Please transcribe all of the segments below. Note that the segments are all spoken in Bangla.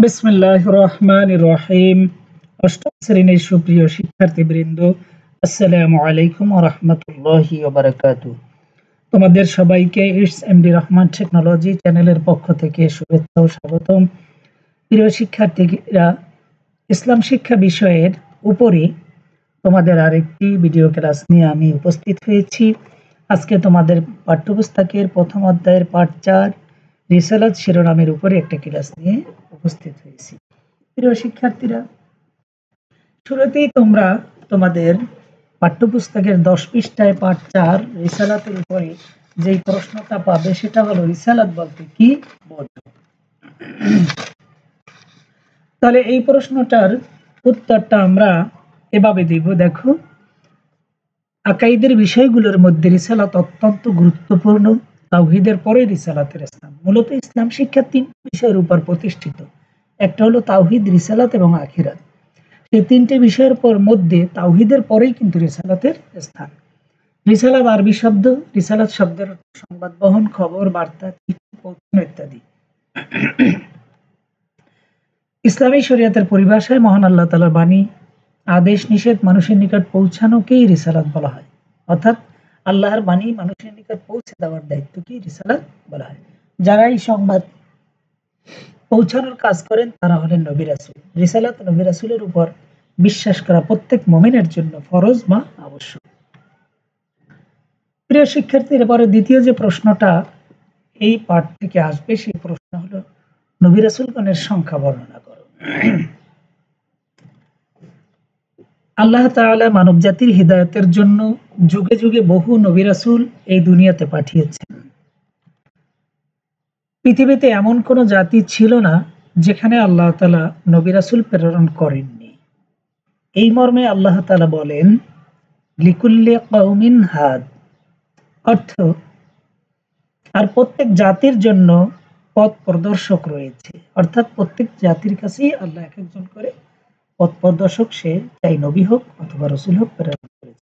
বিসমিল্লাহির রহমানির রহিম। অষ্টম শ্রেণীর সুপ্রিয় শিক্ষার্থীবৃন্দ, আসসালামু আলাইকুম ওয়া রাহমাতুল্লাহি ওয়া বারাকাতুহু। তোমাদের সবাইকে ইটস এমডি রহমান টেকনোলজি চ্যানেলের পক্ষ থেকে শুভেচ্ছা ও স্বাগতম। প্রিয় শিক্ষার্থীরা, ইসলাম শিক্ষা বিষয়ের উপরে তোমাদের আরেকটি ভিডিও ক্লাস নিয়ে আমি উপস্থিত হয়েছি। আজকে তোমাদের পাঠ্যপুস্তকের প্রথম অধ্যায়ের পাঠ 4 রিসালাত শিরোনামের উপরে একটা ক্লাস নিয়ে উপস্থিত হয়েছি। প্রিয় শিক্ষার্থীরা, শুরুতেই তোমরা তোমাদের পাঠ্যপুস্তকের 10 পৃষ্ঠায় পাঠ 4 রিসালাতের উপরে যেই প্রশ্নটা পাবে সেটা হলো রিসালাত বলতে কি বোঝো। তাহলে এই প্রশ্নটার উত্তরটা আমরা এভাবে দিব। দেখো, আকাইদের বিষয়গুলোর মধ্যে রিসালাত অত্যন্ত গুরুত্বপূর্ণ। তাওহীদের পরে রিসালাতের স্থান। মূলত ইসলাম শিক্ষা 3 বিষয়ের উপর প্রতিষ্ঠিত। একটা হলো তাওহীদ, রিসালাত এবং আখিরাত। এই 3টে বিষয়ের মধ্যে তাওহীদের পরেই কিন্তু রিসালাতের স্থান। রিসালাত আরবি শব্দ। রিসালাত শব্দের সংবাদ বহন, খবর, বার্তা, চিঠি পৌঁছানো ইত্যাদি। ইসলামী শরীয়তের পরিভাষায় মহান আল্লাহ তাআলার বাণী, আদেশ, নিষেধ মানুষের নিকট পৌঁছানোকেই রিসালাত বলা হয়। অর্থাৎ আল্লাহর বাণী মানুষের নিকট পৌঁছে দেওয়ার দায়িত্বকেই রিসালাত বলা হয়। যারা এই সংবাদ পৌঁছানোর কাজ করেন তারা হলেন নবী রাসূল। রিসালাত নবী রাসূলের উপর বিশ্বাস করা প্রত্যেক মুমিনের জন্য ফরজ বা আবশ্যক। প্রিয় শিক্ষার্থীর, পরে দ্বিতীয় যে প্রশ্নটা এই পাঠ থেকে আসবে সেই প্রশ্ন হলো নবী রাসূলগণের সংখ্যা বর্ণনা করো। আল্লাহ তাআলা মানব জাতির হিদায়াতের জন্য যুগে যুগে বহু নবী রাসূল এই দুনিয়াতে পাঠিয়েছেন। পৃথিবীতে এমন কোন জাতি ছিল না যেখানে আল্লাহ তাআলা নবী রাসূল প্রেরণ করেননি। এই মর্মে আল্লাহ তাআলা বলেন, লিকুল্লি কওমিন হাদ, অর্থ আর প্রত্যেক জাতির জন্য পথ প্রদর্শক রয়েছে। অর্থাৎ প্রত্যেক জাতির কাছেই আল্লাহ এক একজন করে পথ প্রদর্শক, সে চাই নবী হোক অথবা রাসূল হোক, প্রেরণ করেছে।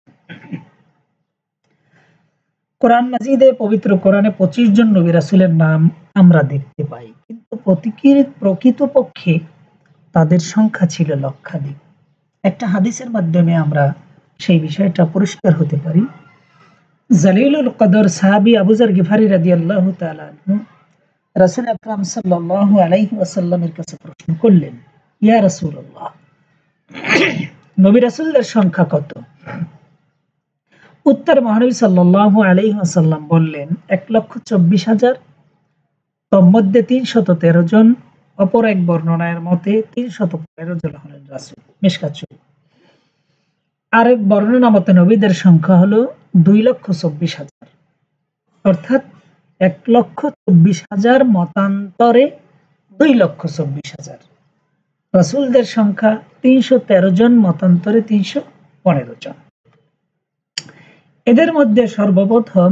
কোরআন মাজিদে, পবিত্র কোরআনে 25 জন নবী রাসূলের নাম আমরা দেখতে পাই, কিন্তু প্রকৃতপক্ষে তাদের সংখ্যা ছিল লক্ষাধিক। একটা হাদিসের মাধ্যমে আমরা সেই বিষয়টা পরিষ্কার হতে পারি। জালিলুল কদর সাহাবী আবু যর গিফারি রাদিয়াল্লাহু তাআলা আনহু রাসূল আকরাম সাল্লাল্লাহু আলাইহি ওয়াসাল্লামের কাছে প্রশ্ন করলেন, ইয়া রাসূলুল্লাহ, নবী রাসূলদের সংখ্যা কত? উত্তর মহানবী সাল্লাল্লাহু আলাইহি ওয়াসাল্লাম বললেন, 1,24,000। তন্মধ্যে 313 জন, অপর এক বর্ণনার মতে 315 জন হলেন রাসূল। মিশকাত শরীফ। আরেক বর্ণনা মতে নবীদের সংখ্যা হলো 2,24,000। অর্থাৎ 1,24,000 মতান্তরে 2,24,000। রাসূলদের সংখ্যা 313 জন, মতান্তরে 315 জন। এদের মধ্যে সর্বপ্রথম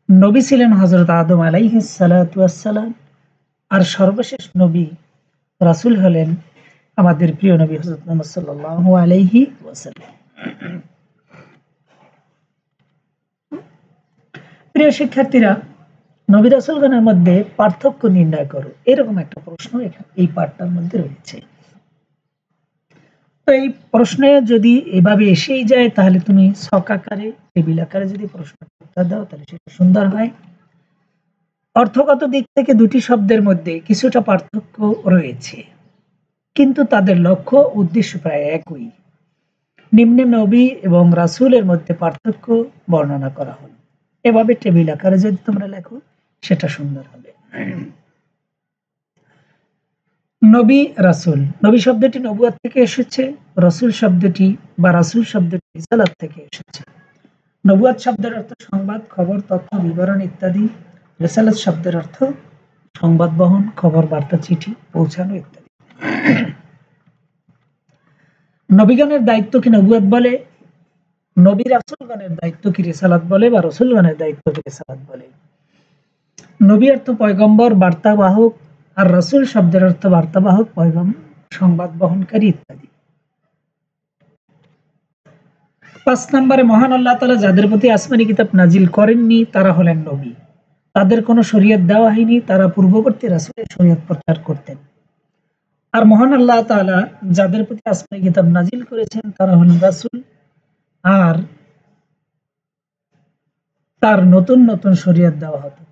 নবী ছিলেন হযরত আদম আলাইহিস সালাতু ওয়াস সালাম, আর সর্বশেষ নবী রাসূল হলেন আমাদের প্রিয় নবী হযরত মুহাম্মদ সাল্লাল্লাহু আলাইহি ওয়াসাল্লাম। প্রিয় শিক্ষার্থীরা, নবী রাসূলগণের মধ্যে পার্থক্য নির্ণয় করো, এরকম একটা প্রশ্ন এই পাঠটার মধ্যে রয়েছে। তো এই প্রশ্নে যদি এভাবে এসেই যায় তাহলে তুমি ছক আকারে, টেবিল আকারে যদি প্রশ্নটা উত্তর দাও তাহলে সেটা সুন্দর হয়। অর্থগত দিক থেকে দুটি শব্দের মধ্যে কিছুটা পার্থক্য রয়েছে, কিন্তু তাদের লক্ষ্য উদ্দেশ্য প্রায় একই। নিম্নে নবী এবং রাসূলের মধ্যে পার্থক্য বর্ণনা করা হলো। এভাবে টেবিল আকারে যদি তোমরা লেখো সেটা সুন্দর হবে। নবী, রাসূল। নবী শব্দটি নবুয়ত থেকে এসেছে। রাসূল শব্দটি বা রাসূল শব্দটি রিসালাত থেকে এসেছে। নবুয়ত শব্দের অর্থ সংবাদ, খবর, তথ্য, বিবরণ ইত্যাদি। রিসালাত শব্দের অর্থ সংবাদ বহন, খবর, বার্তা, চিঠি পৌঁছানো ইত্যাদি। নবীগণের দায়িত্ব কি নবুয়ত বলে? নবী রাসূলগণের দায়িত্ব কি রিসালাত বলে বা রাসূলগণের দায়িত্ব কি রিসালাত বলে? নবী অর্থ পয়গম্বর, বার্তাবাহক, আর রাসূল শব্দের অর্থ বার্তাবাহক, পয়গম্বর, সংবাদ বহনকারী ইত্যাদি। 5 নম্বরে, মহান আল্লাহ তাআলা যাদের প্রতি আসমানী কিতাব নাজিল করেননি তারা হলেন নবী। তাদের কোনো শরীয়ত দেওয়া হয়নি, তারা পূর্ববর্তী রাসূলের শরীয়ত প্রচার করতেন। আর মহান আল্লাহ তাআলা যাদের প্রতি আসমানী কিতাব নাজিল করেছেন তারা হলেন রাসূল, আর তার নতুন নতুন শরীয়ত দেওয়া হতো।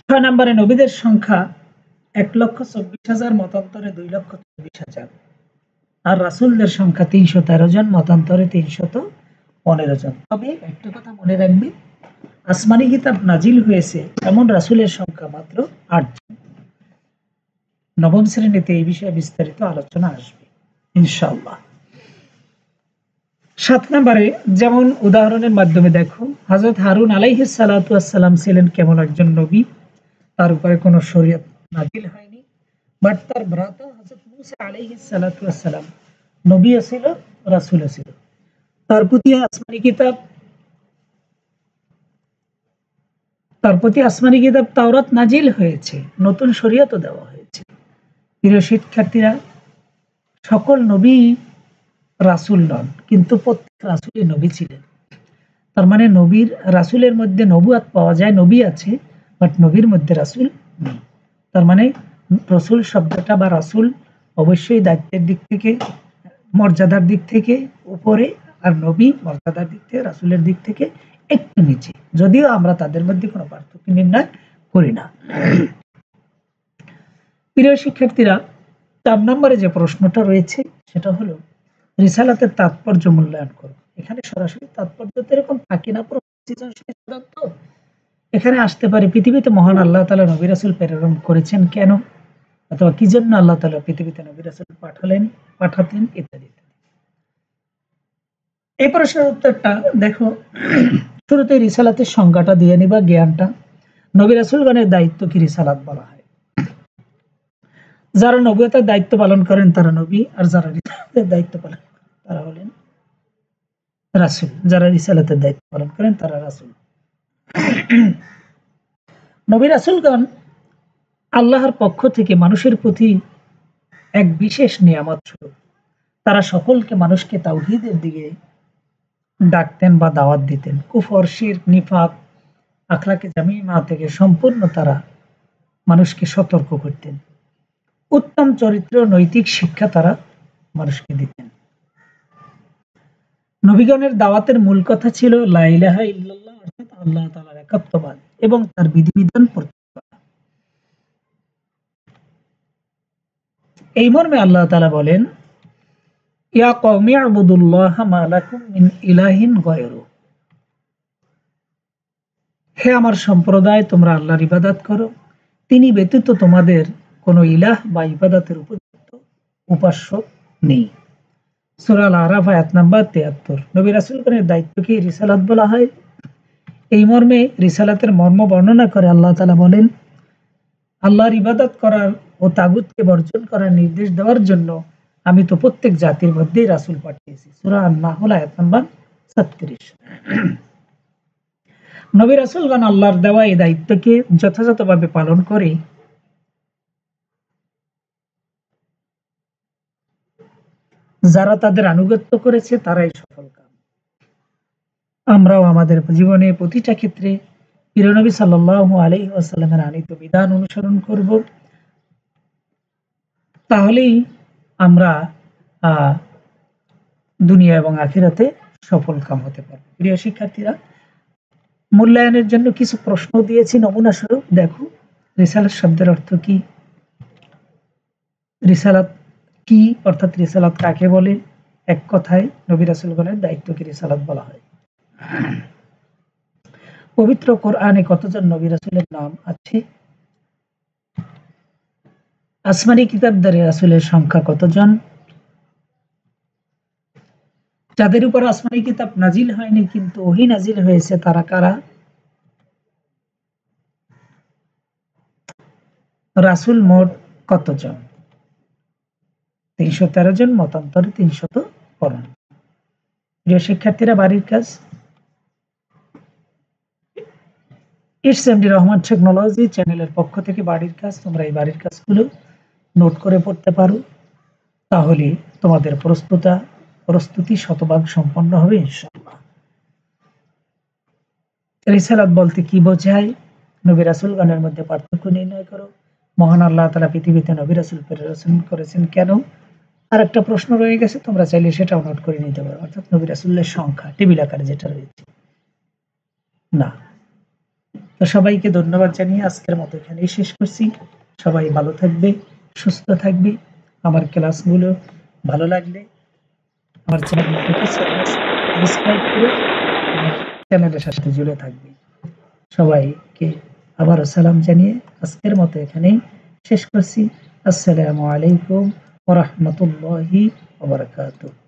৬ নম্বরে নবীদের সংখ্যা ১,২৪,০০০, মতান্তরে ২,২৪,০০০, আর রাসূলদের সংখ্যা ৩১৩ জন, মতান্তরে ৩১৫ জন। তবে একটা কথা মনে রাখবে, আসমানি কিতাব নাজিল হয়েছে এমন রাসূলের সংখ্যা মাত্র ৮ জন। নবম শ্রেণীতে এই বিষয়ে বিস্তারিত আলোচনা আসবে ইনশাআল্লাহ। ৭ নম্বরে যেমন উদাহরণের মাধ্যমে দেখো, হযরত হারুন আলাইহিস সালাতু ওয়াস সালাম ছিলেন কেমন একজন নবী, তার উপরে কোনো শরীয়ত নাজিল হয়নি, বাট তার ভ্রাতা হযরত মূসা আলাইহিস সালাতু ওয়াস সালাম নবীও ছিল, রাসূলও ছিল। তার প্রতি আসমানি কিতাব তাওরাত নাজিল হয়েছে, নতুন শরীয়তও দেওয়া হয়েছে। প্রিয় শিক্ষার্থীরা, সকল নবী রাসূল নন, কিন্তু প্রত্যেক রাসূলই নবী ছিলেন। তার মানে নবীর রাসূলের মধ্যে নবুয়ত পাওয়া যায়, নবী আছে, বাট নবীর মধ্যে রাসূল নেই। তার মানে রাসূল শব্দটা বা রাসূল অবশ্যই দায়িত্বের দিক থেকে, মর্যাদার দিক থেকে উপরে, আর নবী মর্যাদার দিক থেকে, রাসূলের দিক থেকে একটু নিচে, যদিও আমরা তাদের মধ্যে কোনো পার্থক্য নির্ণয় করি না। প্রিয় শিক্ষার্থীরা, ৪ নম্বরে যে প্রশ্নটা রয়েছে সেটা হলো রিসালাতের তাৎপর্য মূল্যায়ন করো। এখানে সরাসরি তাৎপর্য তো এরকম থাকে না, এখানে আসতে পারে পৃথিবীতে মহান আল্লাহ তাআলা নবী রাসূল প্রেরণ করেছেন কেন, অথবা কি জন্য আল্লাহ তাআলা পৃথিবীতে নবী রাসূল পাঠাতেন ইত্যাদি। এই প্রশ্নের উত্তরটা দেখো, শুরুতে রিসালাতের সংজ্ঞাটা দিয়ে নিবা, জ্ঞানটা। নবী রাসূলগণের দায়িত্ব কি রিসালাত বলা হয়। যারা নবুয়তের দায়িত্ব পালন করেন তারা নবী, আর যারা রিসালাতের দায়িত্ব পালন করেন তারা হলেন রাসূল। যারা রিসালাতের দায়িত্ব পালন করেন তারা রাসূল। নবী রাসূলগণ আল্লাহর পক্ষ থেকে মানুষের প্রতি এক বিশেষ নিয়ামত স্বরূপ। তারা সকলকে মানুষকে তাওহীদের দিকে ডাকতেন বা দাওয়াত দিতেন। কুফর, শিরক, নিফাক, আখলাকে জামিমা থেকে সম্পূর্ণ তারা মানুষকে সতর্ক করতেন। উত্তম চরিত্র, নৈতিক শিক্ষা তারা মানুষকে দিতেন। নবীগণের দাওয়াতের মূল কথা ছিল লা ইলাহা ইল্লাল্লাহ, অর্থাৎ আল্লাহ তাআলার একাত্মবাদ এবং তার বিধিবিধান প্রচার করা। এই মর্মে আল্লাহ তাআলা বলেন, ইয়া কওমি আ'বুদুল্লাহা মা লাকুম মিন ইলাহিন গায়রু। হে আমার সম্প্রদায়, তোমরা আল্লাহর ইবাদত করো, তিনি ব্যতীত তোমাদের কোনো ইলাহ বা ইবাদতের উপযুক্ত উপাস্য নেই। সূরা আল-আরাফ আয়াত নাম্বার ৭৩। নবী রাসূলগণের দায়িত্বকে রিসালাত বলা হয়। এই মর্মে রিসালাতের মর্ম বর্ণনা করে আল্লাহ তাআলা বলেন, আল্লাহর ইবাদত করার ও তাগুতকে বর্জন করার নির্দেশ দেওয়ার জন্য আমি তো প্রত্যেক জাতির মধ্যেই রাসূল পাঠিয়েছি। সূরা আন-নাহল আয়াত নাম্বার ৩৬। নবী রাসূলগণ আল্লাহর দেওয়া এই দায়িত্বকে যথাযথভাবে পালন করে যারা তাদের আনুগত্য করেছে তারাই সফলকাম। আমরাও আমাদের জীবনে প্রতিটা ক্ষেত্রে প্রিয় নবী সাল্লাল্লাহু আলাইহি ওয়াসাল্লামের আনিত বিধান অনুসরণ করব, তাহলেই আমরা দুনিয়া এবং আখিরাতে সফলকাম হতে পারব। প্রিয় শিক্ষার্থীরা, মূল্যায়নের জন্য কিছু প্রশ্ন দিয়েছি নমুনা স্বরূপ। দেখো, রিসালাত শব্দের অর্থ কি, রিসালাত কি, অর্থাৎ রিসালাত কাকে বলে, এক কথায় নবী রাসূলগণের দায়িত্বকে রিসালাত বলা হয়। পবিত্র কোরআনে কতজন নবী রাসূলের নাম আছে। আসমানি কিতাবধারী রাসূলের সংখ্যা কতজন। যাদের উপর আসমানি কিতাব নাজিল হয়নি কিন্তু ওহী নাজিল হয়েছে তারা কারা। রাসূল মোট কতজন। ৩১৩ জন, মতান্তরে ৩৫৫। প্রিয় শিক্ষার্থীরা, বাড়ির কাজ। ইটস এমডি রহমান টেকনোলজি চ্যানেলের পক্ষ থেকে বাড়ির কাজ, তোমরা এই বাড়ির কাজগুলো নোট করে পড়তে পারো, তাহলে তোমাদের প্রস্তুতি শতভাগ সম্পন্ন হবে ইনশাআল্লাহ। রিসালাত বলতে কি বোঝায়, নবী রাসূলগণের মধ্যে পার্থক্য নির্ণয় করো। মহান আল্লাহ তাআলা পৃথিবীতে নবী রাসূল প্রেরণ করেছেন কেন? আরেকটা প্রশ্ন রয়ে গেছে, তোমরা চাইলে সেটাও নোট করে নিতে পারো, অর্থাৎ নবী রাসূলের সংখ্যা টেবিল আকারে যেটা রয়েছে। না, তো সবাইকে ধন্যবাদ জানিয়ে আজকের মতো এখানেই শেষ করছি। সবাই ভালো থাকবে, সুস্থ থাকবে। আমার ক্লাসগুলো ভালো লাগলে আমার চ্যানেলটিকে সাবস্ক্রাইব করে আমার চ্যানেলের সাথে জুড়ে থাকবে। সবাইকে আবারও সালাম জানিয়ে আজকের মতো এখানেই শেষ করছি। আসসালামু আলাইকুম ওয়া রাহমাতুল্লাহি ওয়া বারাকাতুহু।